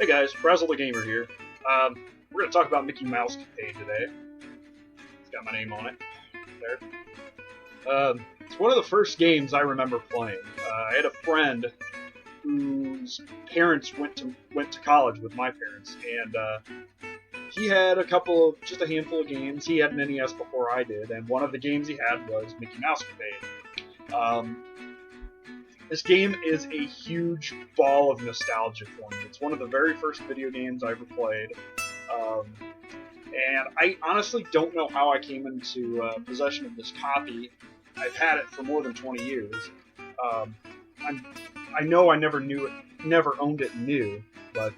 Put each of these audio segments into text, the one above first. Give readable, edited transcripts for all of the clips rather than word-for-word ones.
Hey guys, Brazzle the Gamer here. We're going to talk about Mickey Mousecapade today. It's got my name on it. There. It's one of the first games I remember playing. I had a friend whose parents went to college with my parents, and he had just a handful of games. He had an NES before I did, and one of the games he had was Mickey Mousecapade. This game is a huge ball of nostalgia for me. It's one of the very first video games I ever played. And I honestly don't know how I came into possession of this copy. I've had it for more than 20 years. I know I never owned it new, but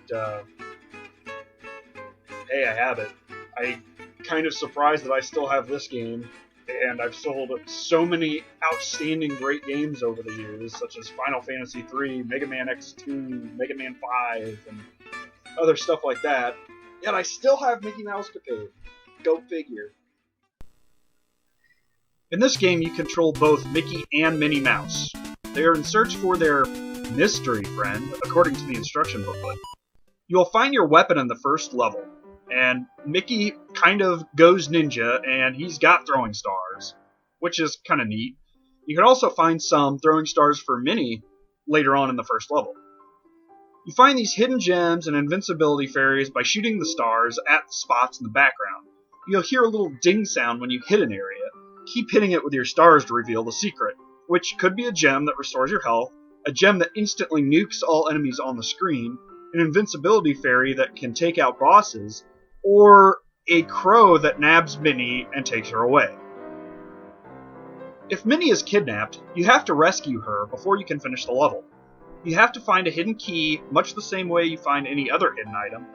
hey, I have it. I'm kind of surprised that I still have this game. And I've sold so many outstanding great games over the years, such as Final Fantasy III, Mega Man X2, Mega Man 5, and other stuff like that. Yet I still have Mickey Mousecapade. Go figure. In this game, you control both Mickey and Minnie Mouse. They are in search for their mystery friend, according to the instruction booklet. You will find your weapon in the first level. And Mickey kind of goes ninja, and he's got throwing stars, which is kind of neat. You can also find some throwing stars for Minnie later on in the first level. You find these hidden gems and invincibility fairies by shooting the stars at the spots in the background. You'll hear a little ding sound when you hit an area. Keep hitting it with your stars to reveal the secret, which could be a gem that restores your health, a gem that instantly nukes all enemies on the screen, an invincibility fairy that can take out bosses, or a crow that nabs Minnie and takes her away. If Minnie is kidnapped, you have to rescue her before you can finish the level. You have to find a hidden key, much the same way you find any other hidden item,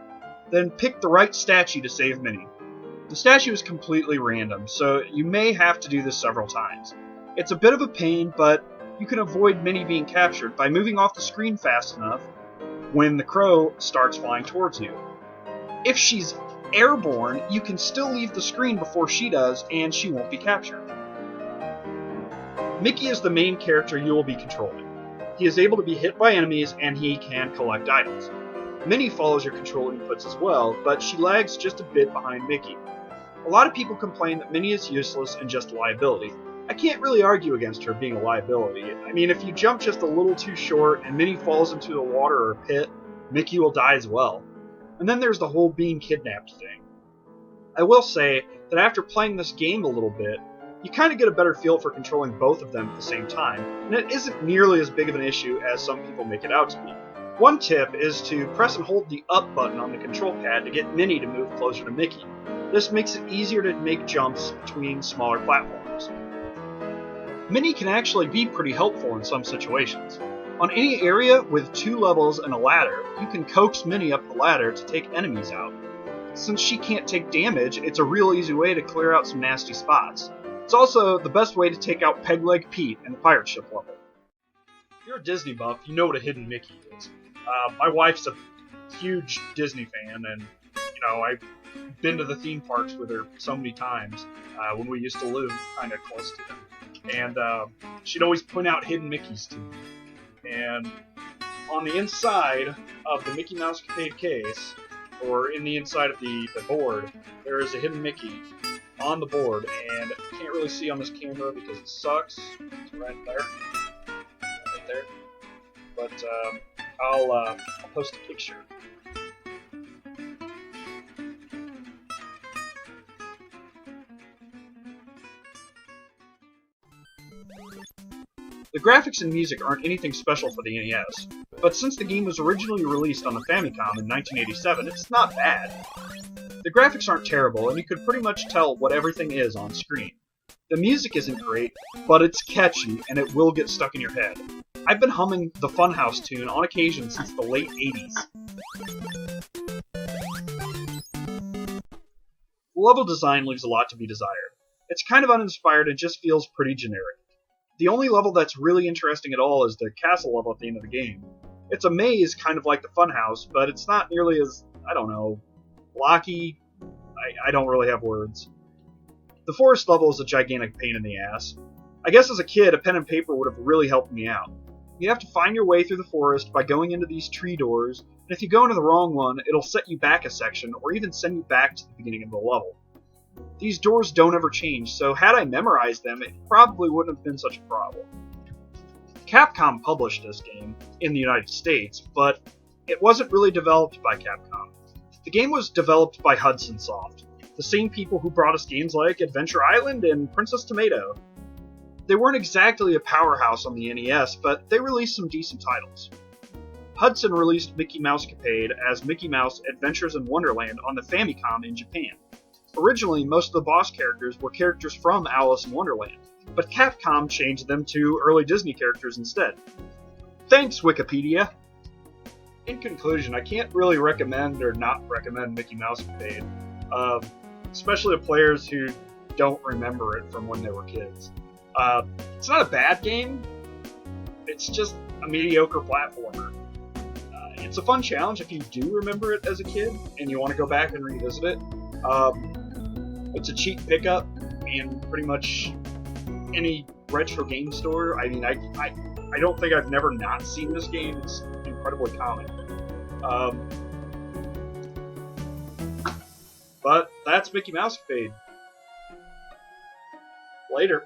then pick the right statue to save Minnie. The statue is completely random, so you may have to do this several times. It's a bit of a pain, but you can avoid Minnie being captured by moving off the screen fast enough when the crow starts flying towards you. If she's airborne, you can still leave the screen before she does, and she won't be captured. Mickey is the main character you will be controlling. He is able to be hit by enemies, and he can collect items. Minnie follows your control inputs as well, but she lags just a bit behind Mickey. A lot of people complain that Minnie is useless and just a liability. I can't really argue against her being a liability. I mean, if you jump just a little too short and Minnie falls into the water or a pit, Mickey will die as well. And then there's the whole being kidnapped thing. I will say that after playing this game a little bit, you kind of get a better feel for controlling both of them at the same time, and it isn't nearly as big of an issue as some people make it out to be. One tip is to press and hold the up button on the control pad to get Minnie to move closer to Mickey. This makes it easier to make jumps between smaller platforms. Minnie can actually be pretty helpful in some situations. On any area with 2 levels and a ladder, you can coax Minnie up the ladder to take enemies out. Since she can't take damage, it's a real easy way to clear out some nasty spots. It's also the best way to take out Peg Leg Pete in the pirate ship level. If you're a Disney buff, you know what a hidden Mickey is. My wife's a huge Disney fan, and I've been to the theme parks with her so many times when we used to live kind of close to them. And she'd always point out hidden Mickeys to me. And on the inside of the Mickey Mousecapade case, or in the inside of the board, there is a hidden Mickey on the board, and you can't really see on this camera because it sucks. It's right there. But I'll post a picture. The graphics and music aren't anything special for the NES, but since the game was originally released on the Famicom in 1987, it's not bad. The graphics aren't terrible, and you could pretty much tell what everything is on screen. The music isn't great, but it's catchy, and it will get stuck in your head. I've been humming the Funhouse tune on occasion since the late 80s. The level design leaves a lot to be desired. It's kind of uninspired and just feels pretty generic. The only level that's really interesting at all is the castle level at the end of the game. It's a maze kind of like the Funhouse, but it's not nearly as, blocky. I don't really have words. The forest level is a gigantic pain in the ass. I guess as a kid, a pen and paper would have really helped me out. You have to find your way through the forest by going into these tree doors, and if you go into the wrong one, it'll set you back a section, or even send you back to the beginning of the level. These doors don't ever change, so had I memorized them, it probably wouldn't have been such a problem. Capcom published this game in the United States, but it wasn't really developed by Capcom. The game was developed by Hudson Soft, the same people who brought us games like Adventure Island and Princess Tomato. They weren't exactly a powerhouse on the NES, but they released some decent titles. Hudson released Mickey Mousecapade as Mickey Mouse Adventures in Wonderland on the Famicom in Japan. Originally, most of the boss characters were characters from Alice in Wonderland, but Capcom changed them to early Disney characters instead. Thanks, Wikipedia! In conclusion, I can't really recommend or not recommend Mickey Mousecapade, especially to players who don't remember it from when they were kids. It's not a bad game, it's just a mediocre platformer. It's a fun challenge if you do remember it as a kid and you want to go back and revisit it. It's a cheap pickup in pretty much any retro game store. I mean, I don't think I've never not seen this game. It's incredibly common. But that's Mickey Mousecapade. Later.